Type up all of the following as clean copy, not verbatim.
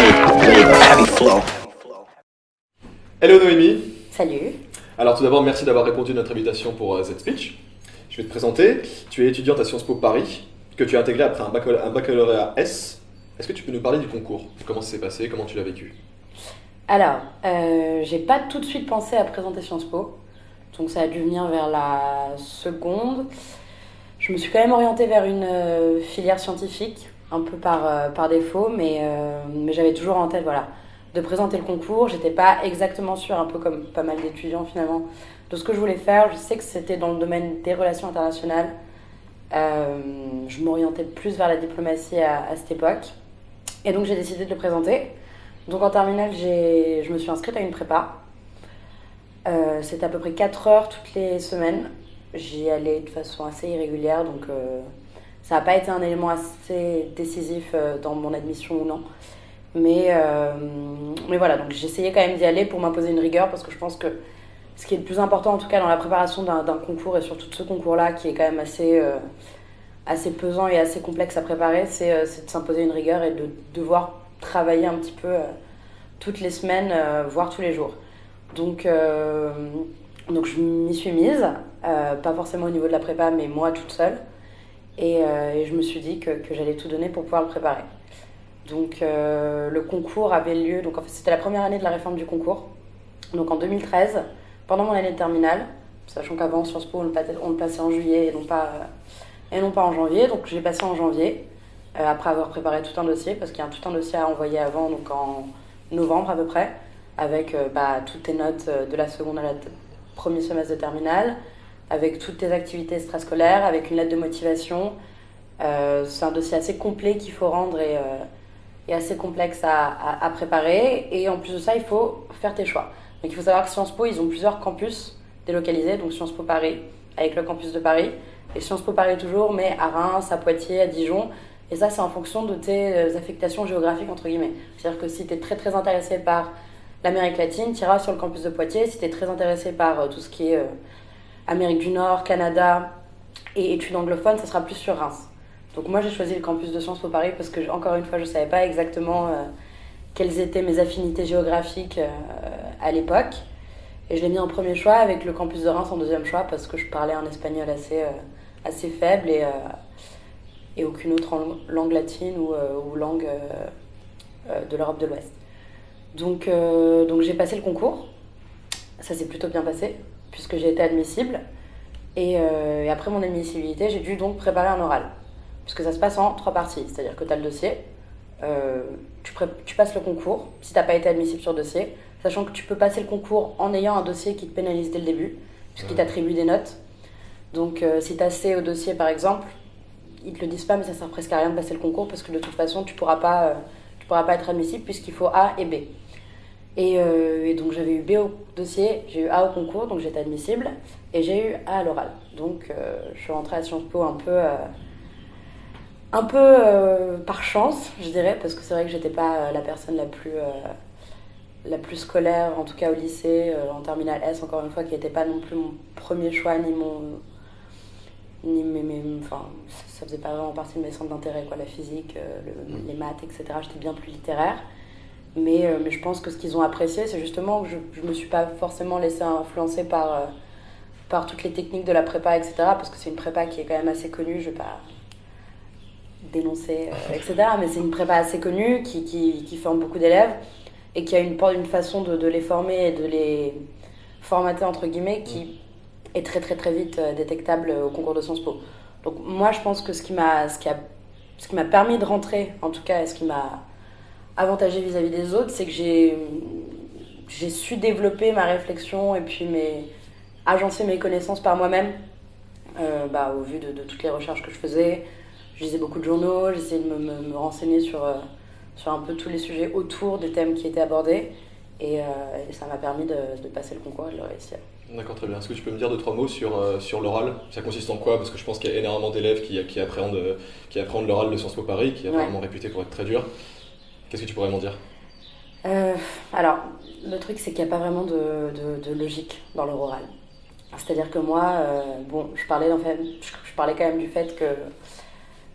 big heavy flow. Hello Noémie. Salut. Alors tout d'abord, merci d'avoir répondu à notre invitation pour cette speech. Je vais te présenter. Tu es étudiante à Sciences Po Paris, que tu as intégré après un baccalauréat S. Est-ce que tu peux nous parler du concours? Comment ça s'est passé? Comment tu l'as vécu? Alors, j'ai pas tout de suite pensé à présenter Sciences Po, donc ça a dû venir vers la seconde. Je me suis quand même orientée vers une filière scientifique, un peu par défaut, mais j'avais toujours en tête, voilà, de présenter le concours. J'étais pas exactement sûre, un peu comme pas mal d'étudiants finalement, de ce que je voulais faire. Je sais que c'était dans le domaine des relations internationales. Je m'orientais plus vers la diplomatie à cette époque. Et donc j'ai décidé de le présenter. Donc en terminale, je me suis inscrite à une prépa. C'était à peu près 4 heures toutes les semaines. J'y allais de façon assez irrégulière, donc ça n'a pas été un élément assez décisif dans mon admission ou non. Mais voilà, donc j'essayais quand même d'y aller pour m'imposer une rigueur, parce que je pense que ce qui est le plus important, en tout cas dans la préparation d'un concours, et surtout de ce concours-là, qui est quand même assez pesant et assez complexe à préparer, c'est de s'imposer une rigueur et de devoir travailler un petit peu toutes les semaines, voire tous les jours. Donc je m'y suis mise, pas forcément au niveau de la prépa, mais moi toute seule. Et je me suis dit que j'allais tout donner pour pouvoir le préparer. Donc le concours avait lieu, donc en fait c'était la première année de la réforme du concours. Donc en 2013, pendant mon année de terminale, sachant qu'avant Sciences Po on le passait en juillet et non pas en janvier. Donc je l'ai passé en janvier, après avoir préparé tout un dossier, parce qu'il y a tout un dossier à envoyer avant, donc en novembre à peu près, avec toutes tes notes de la seconde à la premier semestre de terminale, avec toutes tes activités extrascolaires, avec une lettre de motivation. C'est un dossier assez complet qu'il faut rendre et assez complexe à préparer. Et en plus de ça, il faut faire tes choix. Donc il faut savoir que Sciences Po, ils ont plusieurs campus délocalisés, donc Sciences Po Paris, avec le campus de Paris, et Sciences Po Paris toujours, mais à Reims, à Poitiers, à Dijon. Et ça, c'est en fonction de tes affectations géographiques, entre guillemets. C'est-à-dire que si tu es très très intéressé par l'Amérique latine, tu iras sur le campus de Poitiers. Si tu es très intéressé par tout ce qui est Amérique du Nord, Canada et études anglophones, ça sera plus sur Reims. Donc moi, j'ai choisi le campus de Sciences Po Paris parce que, encore une fois, je ne savais pas exactement quelles étaient mes affinités géographiques à l'époque. Et je l'ai mis en premier choix, avec le campus de Reims en deuxième choix, parce que je parlais un espagnol assez faible et aucune autre langue latine ou langue de l'Europe de l'Ouest. Donc j'ai passé le concours. Ça s'est plutôt bien passé, puisque j'ai été admissible. Et après mon admissibilité, j'ai dû donc préparer un oral, puisque ça se passe en 3 parties. C'est-à-dire que tu as le dossier, tu passes le concours, si tu n'as pas été admissible sur dossier, sachant que tu peux passer le concours en ayant un dossier qui te pénalise dès le début, puisqu'il t'attribue des notes. Donc si tu as C au dossier par exemple, ils te le disent pas, mais ça sert presque à rien de passer le concours, parce que de toute façon tu pourras pas être admissible, puisqu'il faut A et B. Et donc j'avais eu B au dossier, j'ai eu A au concours, donc j'étais admissible, et j'ai eu A à l'oral. Donc je suis rentrée à Sciences Po un peu par chance, je dirais, parce que c'est vrai que j'étais pas la personne la plus scolaire, en tout cas au lycée, en terminale S, encore une fois, qui n'était pas non plus mon premier choix, enfin, ça faisait pas vraiment partie de mes centres d'intérêt, quoi, la physique, les maths, etc. J'étais bien plus littéraire. Mais je pense que ce qu'ils ont apprécié, c'est justement que je me suis pas forcément laissée influencer par toutes les techniques de la prépa, etc. Parce que c'est une prépa qui est quand même assez connue, je vais pas dénoncer, etc. Mais c'est une prépa assez connue qui forme beaucoup d'élèves et qui a une façon de les former et de les formater, entre guillemets, qui est très très très vite détectable au concours de Sciences Po. Donc moi, je pense que ce qui m'a permis de rentrer, en tout cas, et ce qui m'a avantagé vis-à-vis des autres, c'est que j'ai su développer ma réflexion et puis agencer mes connaissances par moi-même, au vu de toutes les recherches que je faisais. Je lisais beaucoup de journaux, j'essayais de me renseigner sur un peu tous les sujets autour des thèmes qui étaient abordés, et ça m'a permis de passer le concours et de le réussir. D'accord, très bien. Est-ce que tu peux me dire 2-3 mots sur l'oral? Ça consiste en quoi? Parce que je pense qu'il y a énormément d'élèves qui appréhendent l'oral de Sciences Po Paris, qui est vraiment réputé pour être très dur. Qu'est-ce que tu pourrais m'en dire? Alors, le truc, c'est qu'il n'y a pas vraiment de logique dans leur oral. C'est-à-dire que moi, je parlais quand même du fait que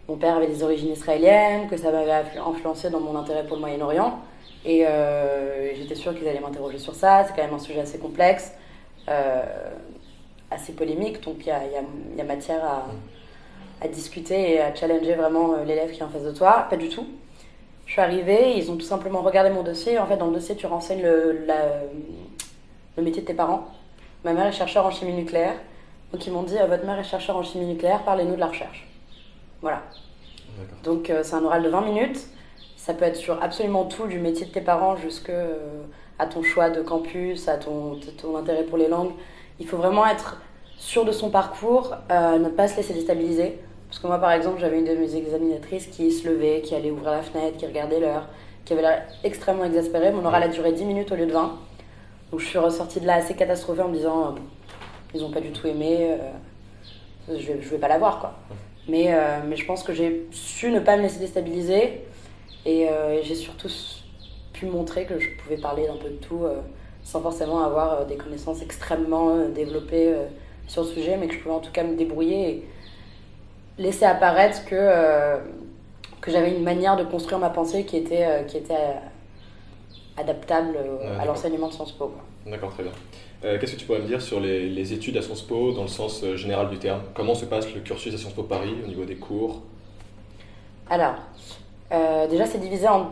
mon père avait des origines israéliennes, que ça m'avait influencé dans mon intérêt pour le Moyen-Orient. Et j'étais sûre qu'ils allaient m'interroger sur ça. C'est quand même un sujet assez complexe, assez polémique, donc il y a matière à discuter et à challenger vraiment l'élève qui est en face de toi. Pas du tout. Je suis arrivée, ils ont tout simplement regardé mon dossier. En fait, dans le dossier, tu renseignes le métier de tes parents. Ma mère est chercheure en chimie nucléaire. Donc ils m'ont dit, votre mère est chercheure en chimie nucléaire, parlez-nous de la recherche. Voilà. D'accord. Donc c'est un oral de 20 minutes. Ça peut être sur absolument tout, du métier de tes parents jusqu'à ton choix de campus, à ton intérêt pour les langues. Il faut vraiment être sûr de son parcours, ne pas se laisser déstabiliser. Parce que moi, par exemple, j'avais une de mes examinatrices qui se levait, qui allait ouvrir la fenêtre, qui regardait l'heure, qui avait l'air extrêmement exaspérée. Mon oral a duré 10 minutes au lieu de 20. Donc je suis ressortie de là assez catastrophée en me disant ils n'ont pas du tout aimé, je vais pas l'avoir, quoi. Mais je pense que j'ai su ne pas me laisser déstabiliser et j'ai surtout pu montrer que je pouvais parler d'un peu de tout sans forcément avoir des connaissances extrêmement développées sur le sujet, mais que je pouvais en tout cas me débrouiller et laisser apparaître que j'avais une manière de construire ma pensée qui était adaptable à l'enseignement de Sciences Po, quoi. D'accord, très bien. Qu'est-ce que tu pourrais me dire sur les études à Sciences Po dans le sens général du terme? Comment se passe le cursus à Sciences Po Paris au niveau des cours? Alors, déjà c'est divisé en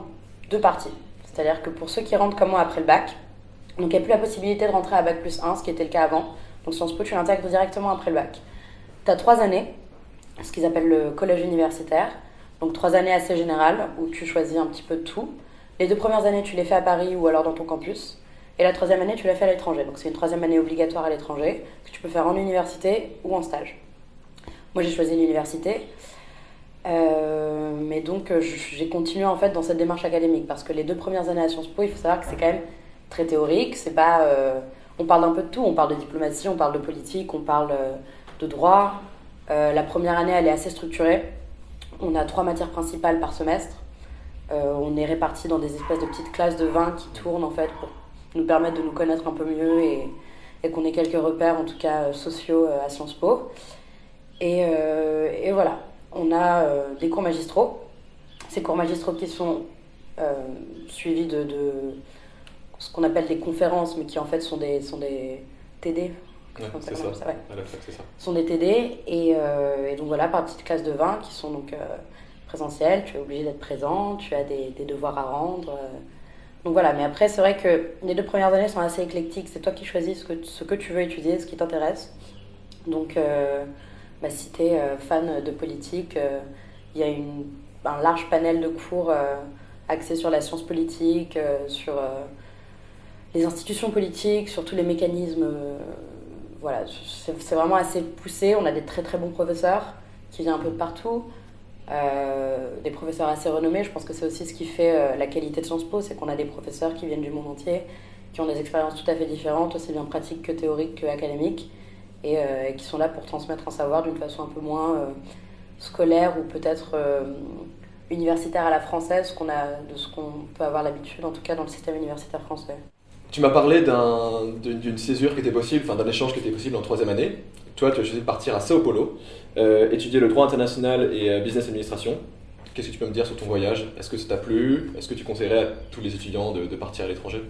2 parties. C'est-à-dire que pour ceux qui rentrent comme moi après le bac, donc il n'y a plus la possibilité de rentrer à bac plus 1, ce qui était le cas avant. Donc Sciences Po, tu l'intègres directement après le bac. Tu as 3 années, ce qu'ils appellent le collège universitaire. Donc 3 années assez générales, où tu choisis un petit peu de tout. Les 2 premières années, tu les fais à Paris ou alors dans ton campus. Et la 3e année, tu la fais à l'étranger. Donc c'est une 3e année obligatoire à l'étranger, que tu peux faire en université ou en stage. Moi, j'ai choisi l'université. Mais donc, j'ai continué en fait dans cette démarche académique. Parce que les 2 premières années à Sciences Po, il faut savoir que c'est quand même très théorique. C'est pas, on parle d'un peu de tout. On parle de diplomatie, on parle de politique, on parle de droit. La première année, elle est assez structurée. On a 3 matières principales par semestre. On est répartis dans des espèces de petites classes de 20 qui tournent en fait pour nous permettre de nous connaître un peu mieux et qu'on ait quelques repères en tout cas sociaux à Sciences Po. Et voilà, on a des cours magistraux. Ces cours magistraux qui sont suivis de ce qu'on appelle des conférences, mais qui en fait sont des TD. Ouais, c'est ça, ouais. À la fac, c'est ça. Sont des TD et donc voilà, par petites classes de 20 qui sont donc présentielles, tu es obligé d'être présent, tu as des devoirs à rendre. Donc voilà, mais après c'est vrai que les 2 premières années sont assez éclectiques, c'est toi qui choisis ce que tu veux étudier, ce qui t'intéresse. Donc si tu es fan de politique, il y a un large panel de cours axés sur la science politique, sur les institutions politiques, sur tous les mécanismes. Voilà, c'est vraiment assez poussé. On a des très très bons professeurs qui viennent un peu de partout, des professeurs assez renommés. Je pense que c'est aussi ce qui fait la qualité de Sciences Po, c'est qu'on a des professeurs qui viennent du monde entier, qui ont des expériences tout à fait différentes, aussi bien pratiques que théoriques que académiques, et qui sont là pour transmettre un savoir d'une façon un peu moins scolaire ou peut-être universitaire à la française, de ce qu'on peut avoir l'habitude, en tout cas dans le système universitaire français. Tu m'as parlé d'une césure qui était possible, enfin d'un échange qui était possible en 3e année. Toi, tu as choisi de partir à Sao Paulo, étudier le droit international et business administration. Qu'est-ce que tu peux me dire sur ton voyage? Est-ce que ça t'a plu? Est-ce que tu conseillerais à tous les étudiants de partir à l'étranger?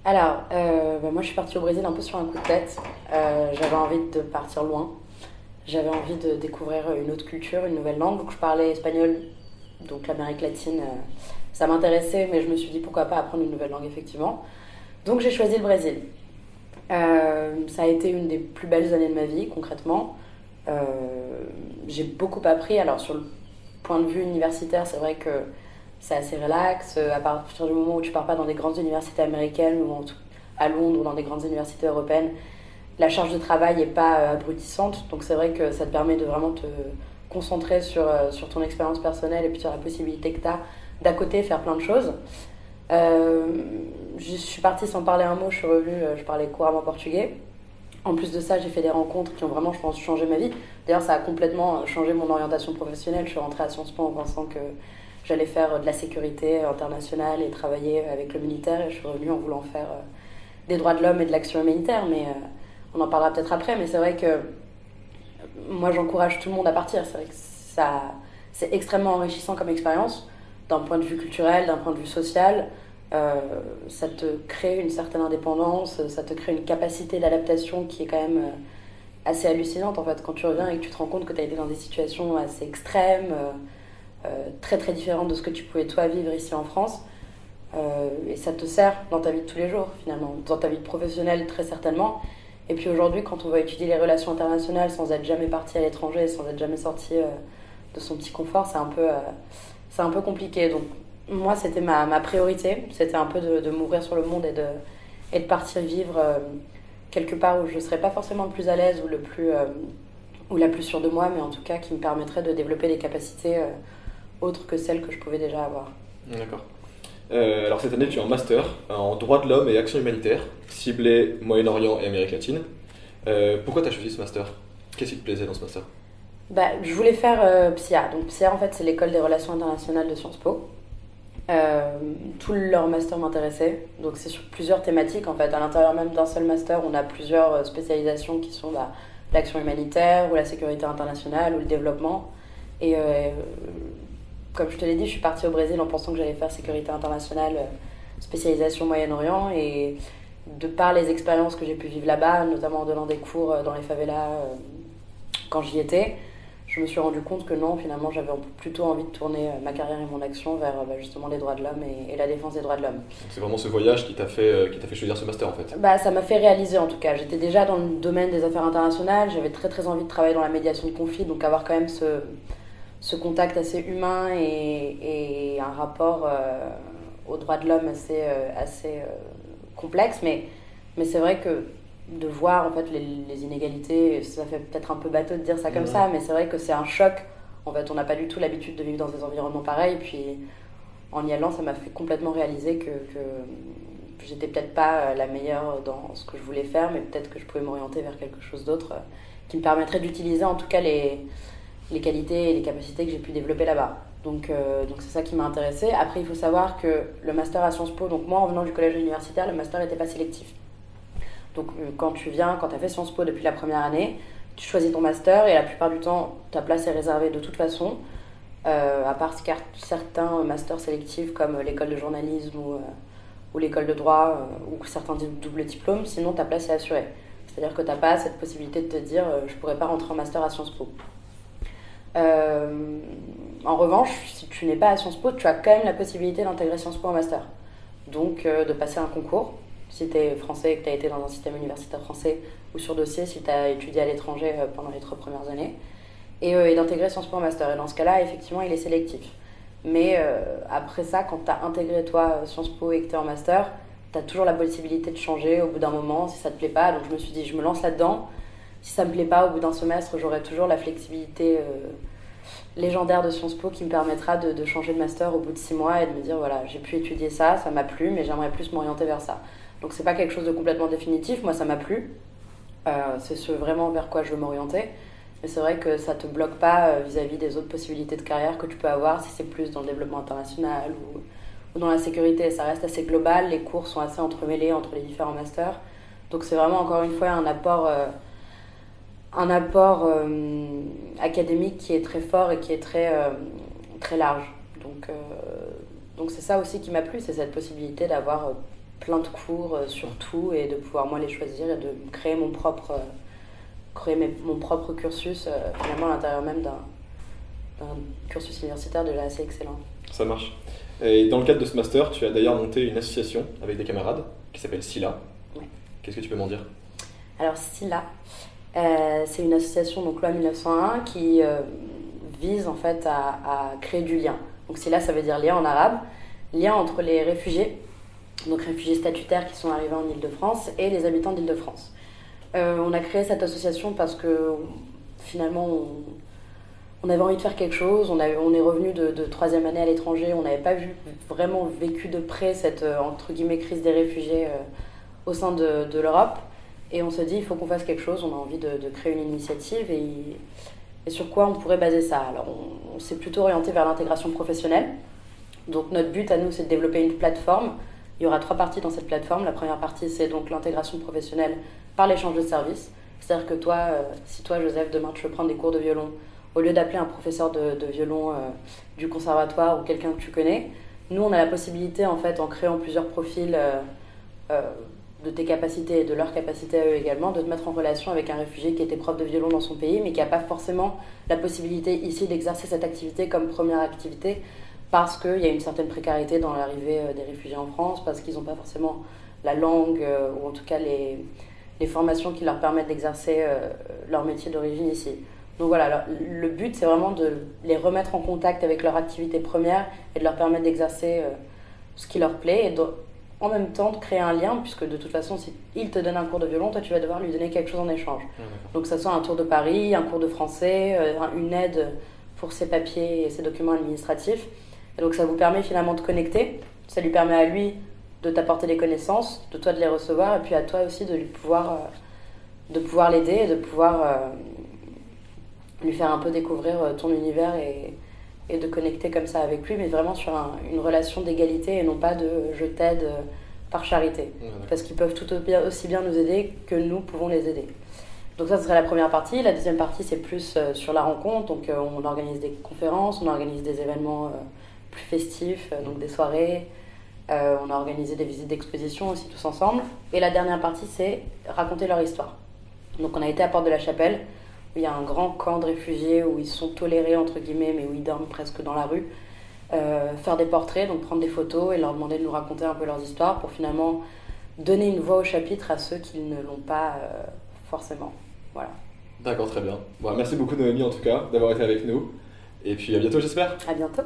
Alors, moi je suis partie au Brésil un peu sur un coup de tête. J'avais envie de partir loin. J'avais envie de découvrir une autre culture, une nouvelle langue. Donc je parlais espagnol, donc l'Amérique latine, ça m'intéressait, mais je me suis dit pourquoi pas apprendre une nouvelle langue effectivement. Donc j'ai choisi le Brésil. Ça a été une des plus belles années de ma vie, concrètement. J'ai beaucoup appris. Alors sur le point de vue universitaire, c'est vrai que c'est assez relax. À partir du moment où tu pars pas dans des grandes universités américaines ou à Londres ou dans des grandes universités européennes, la charge de travail n'est pas abrutissante. Donc c'est vrai que ça te permet de vraiment te concentrer sur ton expérience personnelle et puis sur la possibilité que tu as d'à côté faire plein de choses. Je suis partie sans parler un mot, je suis revenue, je parlais couramment portugais. En plus de ça, j'ai fait des rencontres qui ont vraiment, je pense, changé ma vie. D'ailleurs, ça a complètement changé mon orientation professionnelle. Je suis rentrée à Sciences Po en pensant que j'allais faire de la sécurité internationale et travailler avec le militaire. Et je suis revenue en voulant faire des droits de l'homme et de l'action humanitaire. Mais on en parlera peut-être après. Mais c'est vrai que moi, j'encourage tout le monde à partir. C'est vrai que c'est extrêmement enrichissant comme expérience, d'un point de vue culturel, d'un point de vue social. Ça te crée une certaine indépendance, ça te crée une capacité d'adaptation qui est quand même assez hallucinante en fait, quand tu reviens et que tu te rends compte que tu as été dans des situations assez extrêmes, très très différentes de ce que tu pouvais toi vivre ici en France. Et ça te sert dans ta vie de tous les jours finalement, dans ta vie professionnelle très certainement. Et puis aujourd'hui, quand on va étudier les relations internationales sans être jamais parti à l'étranger, sans être jamais sorti de son petit confort, c'est un peu compliqué. Donc moi, c'était ma priorité, c'était un peu de m'ouvrir sur le monde et de partir vivre quelque part où je ne serais pas forcément le plus à l'aise ou la plus sûre de moi, mais en tout cas qui me permettrait de développer des capacités autres que celles que je pouvais déjà avoir. D'accord. Alors cette année, tu es en master en droit de l'homme et action humanitaire, ciblé Moyen-Orient et Amérique latine. Pourquoi tu as choisi ce master? Qu'est-ce qui te plaisait dans ce master? Je voulais faire PSIA. Donc PSIA, en fait, c'est l'école des relations internationales de Sciences Po. Tout leur master m'intéressait. Donc c'est sur plusieurs thématiques. En fait, à l'intérieur même d'un seul master, on a plusieurs spécialisations qui sont l'action humanitaire ou la sécurité internationale ou le développement. Et comme je te l'ai dit, je suis partie au Brésil en pensant que j'allais faire sécurité internationale, spécialisation Moyen-Orient. Et de par les expériences que j'ai pu vivre là-bas, notamment en donnant des cours dans les favelas quand j'y étais, je me suis rendu compte que non, finalement, j'avais plutôt envie de tourner ma carrière et mon action vers justement les droits de l'homme et la défense des droits de l'homme. Donc c'est vraiment ce voyage qui t'a fait choisir ce master en fait? Ça m'a fait réaliser en tout cas. J'étais déjà dans le domaine des affaires internationales, j'avais très très envie de travailler dans la médiation de conflits, donc avoir quand même ce contact assez humain et un rapport aux droits de l'homme assez complexe. Mais c'est vrai que de voir en fait les inégalités, ça fait peut-être un peu bateau de dire ça comme ça, mais c'est vrai que c'est un choc. En fait, on n'a pas du tout l'habitude de vivre dans des environnements pareils. Et puis en y allant, ça m'a fait complètement réaliser que j'étais peut-être pas la meilleure dans ce que je voulais faire, mais peut-être que je pouvais m'orienter vers quelque chose d'autre qui me permettrait d'utiliser en tout cas les qualités et les capacités que j'ai pu développer là-bas. Donc c'est ça qui m'a intéressée. Après, il faut savoir que le master à Sciences Po, donc moi en venant du collège universitaire, le master n'était pas sélectif. Donc quand tu as fait Sciences Po depuis la première année, tu choisis ton master et la plupart du temps, ta place est réservée de toute façon, à part certains masters sélectifs comme l'école de journalisme ou l'école de droit ou certains doubles diplômes, sinon ta place est assurée. C'est-à-dire que tu n'as pas cette possibilité de te dire je ne pourrais pas rentrer en master à Sciences Po. En revanche, si tu n'es pas à Sciences Po, tu as quand même la possibilité d'intégrer Sciences Po en master. Donc de passer un concours, si tu es français et que tu as été dans un système universitaire français, ou sur dossier si tu as étudié à l'étranger pendant les 3 premières années, et d'intégrer Sciences Po en master. Et dans ce cas-là, effectivement, il est sélectif. Mais après ça, quand tu as intégré toi Sciences Po et que tu es en master, tu as toujours la possibilité de changer au bout d'un moment si ça te plaît pas. Donc je me suis dit, je me lance là-dedans. Si ça me plaît pas, au bout d'un semestre, j'aurai toujours la flexibilité légendaire de Sciences Po qui me permettra de changer de master au bout de 6 mois et de me dire voilà, j'ai pu étudier ça m'a plu, mais j'aimerais plus m'orienter vers ça. Donc c'est pas quelque chose de complètement définitif, moi ça m'a plu, c'est vraiment vers quoi je veux m'orienter, mais c'est vrai que ça te bloque pas vis-à-vis des autres possibilités de carrière que tu peux avoir si c'est plus dans le développement international ou dans la sécurité. Ça reste assez global, les cours sont assez entremêlés entre les différents masters, donc c'est vraiment encore une fois un apport académique qui est très fort et qui est très large. Donc c'est ça aussi qui m'a plu, c'est cette possibilité d'avoir plein de cours sur tout et de pouvoir moi les choisir et de créer mon propre cursus finalement à l'intérieur même d'un cursus universitaire déjà assez excellent. Ça marche. Et dans le cadre de ce master, tu as d'ailleurs monté une association avec des camarades qui s'appelle SILA. Oui. Qu'est-ce que tu peux m'en dire? Alors SILA, c'est une association, donc loi 1901, qui vise en fait à créer du lien. Donc SILA, ça veut dire lien en arabe, lien entre les réfugiés, donc réfugiés statutaires qui sont arrivés en Île-de-France et les habitants d'Île-de-France. On a créé cette association parce que finalement on avait envie de faire quelque chose, on est revenu de 3e année à l'étranger, on n'avait pas vraiment vécu de près cette entre guillemets crise des réfugiés au sein de l'Europe. Et on se dit, il faut qu'on fasse quelque chose, on a envie de créer une initiative et sur quoi on pourrait baser ça. Alors on s'est plutôt orienté vers l'intégration professionnelle. Donc notre but à nous, c'est de développer une plateforme. Il y aura 3 parties dans cette plateforme. La première partie, c'est donc l'intégration professionnelle par l'échange de services. C'est-à-dire que toi, si toi, Joseph, demain tu veux prendre des cours de violon au lieu d'appeler un professeur de violon du conservatoire ou quelqu'un que tu connais, nous on a la possibilité en fait en créant plusieurs profils de tes capacités et de leurs capacités à eux également, de te mettre en relation avec un réfugié qui était prof de violon dans son pays mais qui n'a pas forcément la possibilité ici d'exercer cette activité comme première activité parce qu'il y a une certaine précarité dans l'arrivée des réfugiés en France, parce qu'ils n'ont pas forcément la langue ou en tout cas les formations qui leur permettent d'exercer leur métier d'origine ici. Donc voilà, le but c'est vraiment de les remettre en contact avec leur activité première et de leur permettre d'exercer ce qui leur plaît et en même temps de créer un lien, puisque de toute façon si il te donne un cours de violon, toi tu vas devoir lui donner quelque chose en échange. Donc que ce soit un tour de Paris, un cours de français, une aide pour ses papiers et ses documents administratifs. Et donc ça vous permet finalement de connecter, ça lui permet à lui de t'apporter des connaissances, de toi de les recevoir, et puis à toi aussi de pouvoir l'aider et de pouvoir lui faire un peu découvrir ton univers et de connecter comme ça avec lui, mais vraiment sur une relation d'égalité et non pas de je t'aide par charité. Parce qu'ils peuvent tout aussi bien nous aider que nous pouvons les aider. Donc ça, ce serait la première partie. La deuxième partie, c'est plus sur la rencontre. Donc on organise des conférences, on organise des événements plus festifs, donc des soirées. On a organisé des visites d'exposition aussi tous ensemble. Et la dernière partie, c'est raconter leur histoire. Donc on a été à Porte de la Chapelle, où il y a un grand camp de réfugiés où ils sont tolérés entre guillemets, mais où ils dorment presque dans la rue. Faire des portraits, donc prendre des photos et leur demander de nous raconter un peu leurs histoires pour finalement donner une voix au chapitre à ceux qui ne l'ont pas forcément. Voilà. D'accord, très bien. Bon, merci beaucoup Noémie en tout cas d'avoir été avec nous. Et puis à bientôt j'espère. À bientôt.